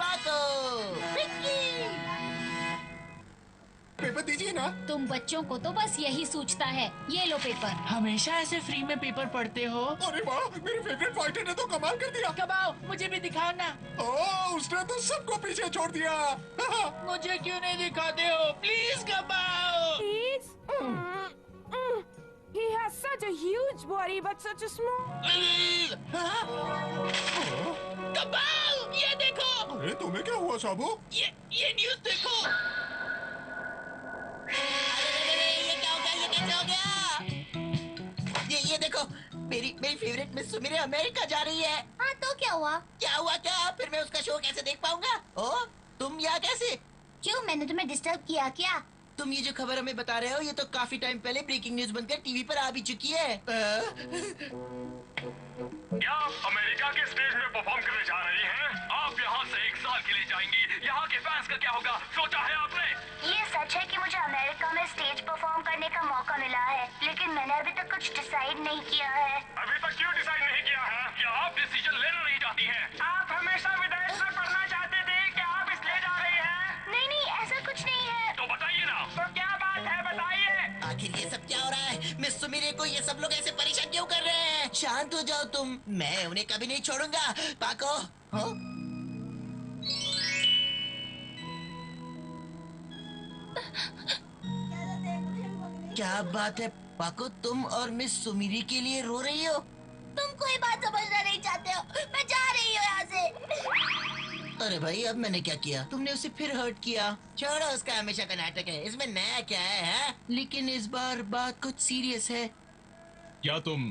पाको। पेपर दीजिए ना। तुम बच्चों को तो बस यही सूझता है। ये लो पेपर। हमेशा ऐसे फ्री में पेपर पढ़ते हो? अरे वाह, मेरे फेवरेट फाइटर ने तो कमाल कर दिया। कमाओ, मुझे भी दिखाओ ना। ओह, उसने तो सबको पीछे छोड़ दिया। मुझे क्यों नहीं दिखाते हो? प्लीज कमाओ। He has such a huge body but such a small. कमाल, ये देखो। अरे तुम्हें क्या हुआ साबू? ये न्यूज़ देखो। ये क्या हो गया? ये कैसे हो गया? ये देखो, मेरी फेवरेट मिस सुमिरे अमेरिका जा रही है। हाँ तो क्या हुआ? क्या हुआ क्या? फिर मैं उसका शो कैसे देख पाऊंगा? ओ, तुम यहाँ कैसे? क्यों, मैंने तुम्हें डिस्टर्ब किया क्या? तुम ये जो खबर हमें बता रहे हो, ये तो काफी टाइम पहले ब्रेकिंग न्यूज बनकर टीवी पर आ भी चुकी है। क्या आप अमेरिका के स्टेज में परफॉर्म करने जा रही हैं? आप यहाँ से 1 साल के लिए जाएंगी। यहाँ के फैंस का क्या होगा, सोचा है आपने? ये सच है कि मुझे अमेरिका में स्टेज परफॉर्म करने का मौका मिला है, लेकिन मैंने अभी तक कुछ डिसाइड नहीं किया है। अभी तक क्यों डिसाइड नहीं किया है? क्या आप डिसीजन लेना नहीं चाहती हैं? आप हमेशा विदेश में पढ़ना चाहती थी, क्या आप इसलिए जा रही हैं? नहीं, ऐसा कुछ नहीं है। तो बताइए ना। तो क्या बात है, बताइए। आखिर ये सब क्या हो रहा है? मिस सुमिरे को ये सब लोग ऐसे परेशान क्यों कर रहे हैं? शांत हो जाओ तुम, मैं उन्हें कभी नहीं छोड़ूंगा। पाको, हो? क्या बात है पाको, तुम और मिस सुमिरी के लिए रो रही हो? तुम कोई बात समझना नहीं चाहते हो। मैं जा रही हूँ यहाँ से। अरे भाई, अब मैंने क्या किया? तुमने उसे फिर हर्ट किया। छोड़ो, उसका हमेशा का नाटक है, इसमें नया क्या है? लेकिन इस बार बात कुछ सीरियस है। क्या तुम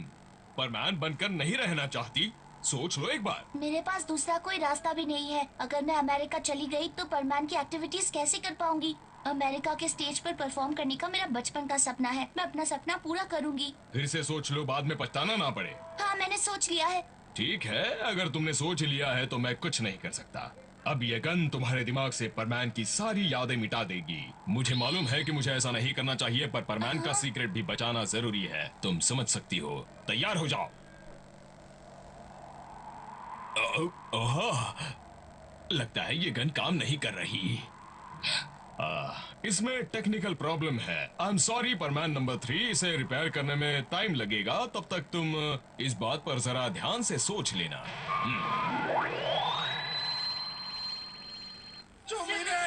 परमैन बनकर नहीं रहना चाहती? सोच लो एक बार। मेरे पास दूसरा कोई रास्ता भी नहीं है। अगर मैं अमेरिका चली गई तो परमान की एक्टिविटीज कैसे कर पाऊंगी? अमेरिका के स्टेज पर परफॉर्म करने का मेरा बचपन का सपना है। मैं अपना सपना पूरा करूंगी। फिर से सोच लो, बाद में पछताना ना पड़े। हाँ, मैंने सोच लिया है। ठीक है, अगर तुमने सोच लिया है तो मैं कुछ नहीं कर सकता। अब ये गन तुम्हारे दिमाग से परमैन की सारी यादें मिटा देगी। मुझे मालूम है कि मुझे ऐसा नहीं करना चाहिए, पर परमैन का सीक्रेट भी बचाना जरूरी है। तुम समझ सकती हो। तैयार हो जाओ। लगता है ये गन काम नहीं कर रही। इसमें टेक्निकल प्रॉब्लम है। आई एम सॉरी परमैन नंबर 3, इसे रिपेयर करने में टाइम लगेगा। तब तक तुम इस बात पर जरा ध्यान से सोच लेना। सुमिरे!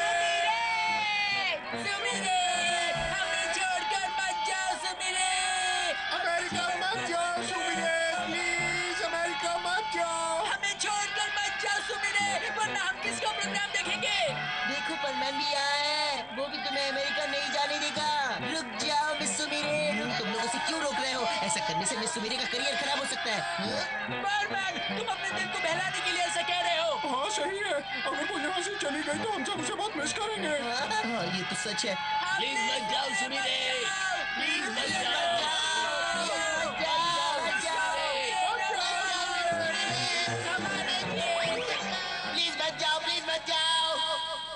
सुमिरे! हमें छोड़कर मत जाओ सुमिरे! अमेरिका मत जाओ सुमिरे, प्लीज अमेरिका मत जाओ। हमें छोड़कर मत जाओ सुमिरे, वरना हम किसका प्रोग्राम देखेंगे? देखो, परमैन भी आया है, वो भी तुम्हें अमेरिका नहीं जाने देगा। रुक जाओ मिस सुमिरे, तुम लोग उसे क्यों रोक रहे हो? ऐसा करने से मिस सुमिरे का करियर खराब हो सकता है। परमैन, तुम अपने दिल को बहलाने के लिए ऐसा कह रहे हो? हाँ सही है, अगर वो यहाँ से चली गई तो हम सब उसे बहुत मिस करेंगे। हाँ, ये तो सच है। प्लीज मत जाओ सुमिरे, प्लीज मत जाओ। प्लीज मत जाओ, प्लीज मत जाओ।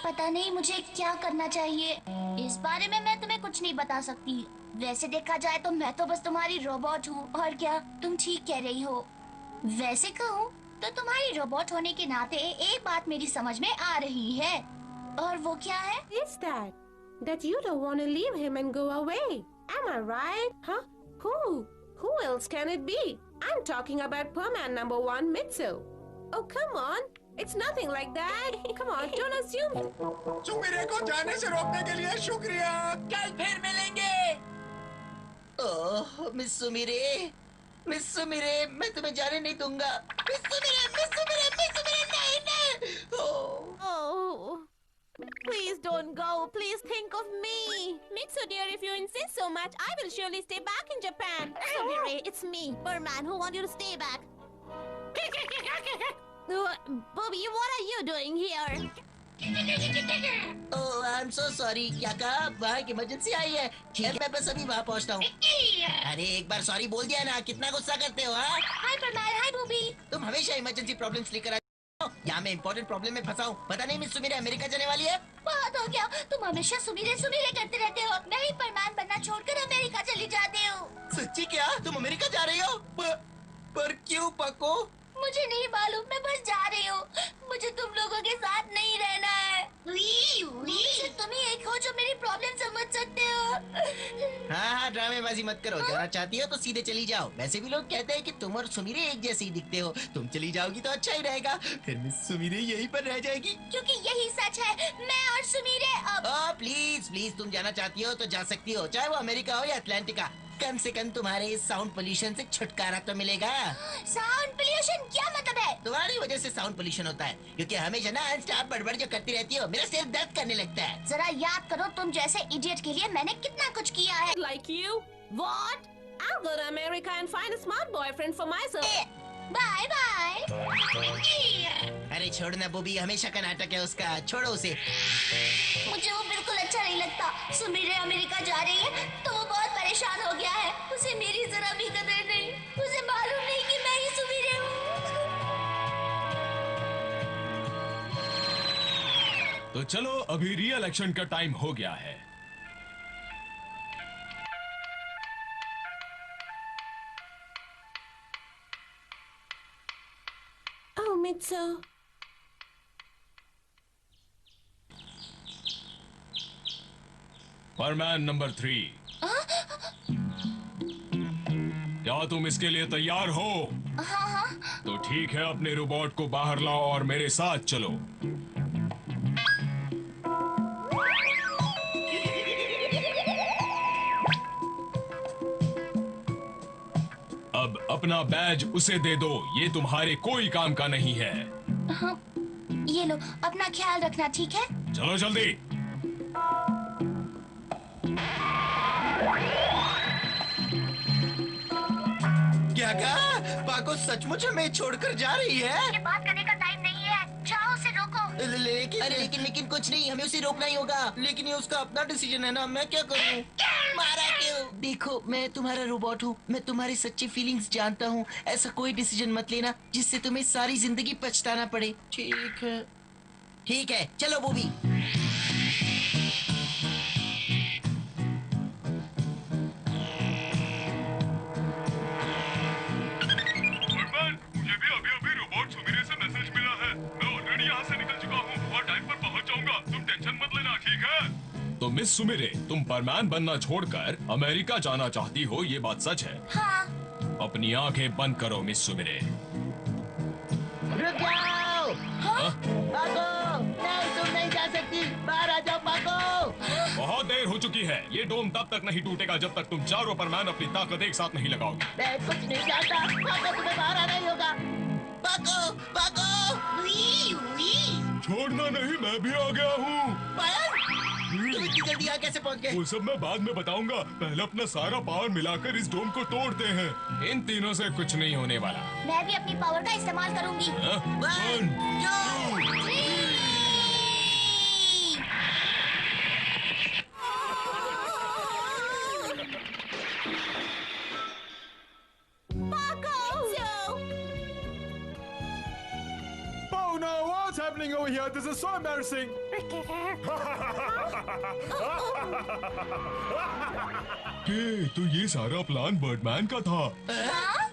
पता नहीं मुझे क्या करना चाहिए। इस बारे में मैं तुम्हें कुछ नहीं बता सकती। वैसे देखा जाए तो मैं तो बस तुम्हारी रोबोट हूँ। और क्या, तुम ठीक कह रही हो। वैसे कहूँ तो तुम्हारी रोबोट होने के नाते एक बात मेरी समझ में आ रही है। और वो क्या है? Is that? That you don't want to leave him and go away. Am I right? Huh? Who? Who else can it be? I'm talking about Perman number 1, Mitsu. Oh, come on. It's nothing like that. Come on, don't assume. Sumire को जाने से रोकने के लिए शुक्रिया। कल फिर मिलेंगे। ओह, मिस सुमिरे, मैं तुम्हें जाने नहीं दूंगा। मिस सुमिरे, नहीं। ओह। Oh. Please don't go. Please think of me. Mitsu dear, if you insist so much, I will surely stay back in Japan. Sumire, it's me, Perman, who want you to stay back. Bobby, what are you doing here? Oh, I am so sorry. क्या कहा? वहाँ की emergency आई है। ठीक है, मैं बस अभी वहाँ पहुँचता हूँ। अरे एक बार सॉरी बोल दिया ना, कितना गुस्सा करते हो? हाँ, हाय परमान, हाय बूबी। तुम हमेशा इमरजेंसी प्रॉब्लम्स लेकर आते हो। यहाँ मैं इम्पोर्टेंट प्रॉब्लम में फंसा हूँ। पता नहीं मिस सुमिरे अमेरिका जाने वाली है। बहुत हो गया, तुम हमेशा सुमिरे सुमिरे करते रहते हो। मैं ही परमान बनना छोड़कर अमेरिका चली जाती हूँ। सच्ची क्या? तुम अमेरिका जा रही हो? पर क्यों पको? मुझे नहीं मालूम, मैं बस जा रही हूँ। मुझे तुम लोगों के साथ नहीं प्रॉब्लम समझ सकते हो। हाँ, ड्रामेबाजी मत करो। जाना चाहती हो तो सीधे चली जाओ। वैसे भी लोग कहते हैं कि तुम और सुमीरे एक जैसे ही दिखते हो। तुम चली जाओगी तो अच्छा ही रहेगा, फिर मिस सुमीरे यहीं पर रह जाएगी। क्योंकि यही सच है, मैं और सुमीरे अब। प्लीज प्लीज, तुम जाना चाहती हो तो जा सकती हो, चाहे वो अमेरिका हो या अटलांटिका। कम से कम तुम्हारे इस साउंड पोल्यूशन से छुटकारा तो मिलेगा। साउंड पोल्यूशन क्या मतलब है? तुम्हारी वजह से साउंड पोल्यूशन होता है, क्योंकि हमेशा ना स्टाफ बड़बड़ जो करती रहती हो, मेरा सिर दर्द करने लगता है। जरा याद करो, तुम जैसे इडियट के लिए मैंने कितना कुछ किया है। Like you? What? I'll go to America and find a smart boyfriend for myself. Bye bye. अरे छोड़ना बूबी, हमेशा का नाटक है उसका, छोड़ो उसे। मुझे वो बिल्कुल अच्छा नहीं लगता। सुमीरे अमेरिका जा रही है तो वो बहुत परेशान हो गया है। उसे मेरी जरा भी कदर नहीं। उसे मालूम नहीं कि मैं ही सुमीरे हूँ। तो चलो, अभी रियल एक्शन का टाइम हो गया है। Oh, Mitsu. परमैन नंबर 3, क्या तुम इसके लिए तैयार हो? हाँ। तो ठीक है, अपने रोबोट को बाहर लाओ और मेरे साथ चलो। अब अपना बैज उसे दे दो, ये तुम्हारे कोई काम का नहीं है। ये लो, अपना ख्याल रखना, ठीक है? चलो जल्दी। क्या कहा? पाको सचमुच हमें छोड़कर जा रही है? ये बात करने का टाइम नहीं है, जाओ उसे रोको। लेकिन कुछ नहीं, हमें उसे रोकना ही होगा। लेकिन ये उसका अपना डिसीजन है ना, मैं क्या करूं? मारा क्यों? देखो, मैं तुम्हारा रोबोट हूँ, मैं तुम्हारी सच्ची फीलिंग्स जानता हूँ। ऐसा कोई डिसीजन मत लेना जिससे तुम्हें सारी जिंदगी पछताना पड़े। ठीक है, चलो बूबी। मुझे भी अभी रोबोट सुमीरे से मैसेज मिला है। मैं ऑलरेडी यहाँ से निकल चुका हूँ और टाइम पर पहुँच जाऊंगा। तुम टेंशन मत लेना, ठीक है? तो मिस सुमीरे, तुम परमैन बनना छोड़कर अमेरिका जाना चाहती हो, ये बात सच है? हाँ। अपनी आंखें बंद करो मिस सुमीरे। रुक जाओ। पाको, नहीं, तुम नहीं जा सकती। बाहर आ जाओ पाको। बहुत देर हो चुकी है। ये डोम तब तक नहीं टूटेगा जब तक तुम चारों परमैन अपनी ताकत एक साथ नहीं लगाओगे। मैं कुछ नहीं जानता। पाको, तुम्हें बाहर आना ही होगा। पाको, पाको। छोड़ना नहीं, मैं भी आ गया हूँ। तुम इतनी जल्दी यहाँ कैसे पहुँच गए? वो सब मैं बाद में बताऊंगा। पहले अपना सारा पावर मिलाकर इस डोम को तोड़ते हैं। इन तीनों से कुछ नहीं होने वाला। मैं भी अपनी पावर का इस्तेमाल करूंगी। हाँ? 1, 2, 3। Oh no, what's happening over here? This is so embarrassing. तो ये सारा प्लान बर्डमैन का था।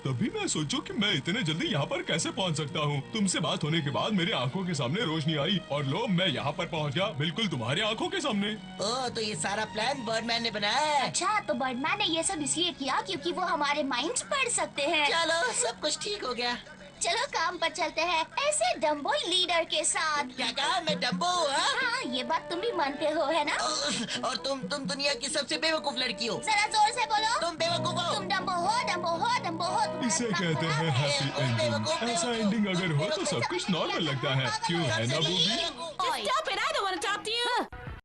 तभी मैं सोचूं कि मैं इतने जल्दी यहाँ पर कैसे पहुँच सकता हूँ। तुमसे बात होने के बाद मेरी आंखों के सामने रोशनी आई और लो, मैं यहाँ पर पहुँच गया, बिल्कुल तुम्हारी आंखों के सामने। ओह, तो ये सारा प्लान बर्डमैन ने बनाया है। अच्छा, तो बर्डमैन ने ये सब इसलिए किया क्योंकि वो हमारे माइंड्स पढ़ सकते हैं। चलो, सब कुछ ठीक हो गया। चलो काम पर चलते हैं, ऐसे डम्बो लीडर के साथ। क्या कहा? मैं डम्बो हूँ? हाँ? हाँ, ये बात तुम भी मानते हो, है ना? और तुम दुनिया की सबसे बेवकूफ लड़की हो। जरा जोर से बोलो। तुम बेवकूफ हो। तुम डम्बो हो, डम्बो हो, डम्बो हो। तुम्हारा इसे दिमाग कहते खराब हैं है। Happy ending. ऐसा एंडिंग अगर हो तो सब कुछ नॉर्मल लगता है, क्यों है ना booby? Just stop it. I don't want to talk to you.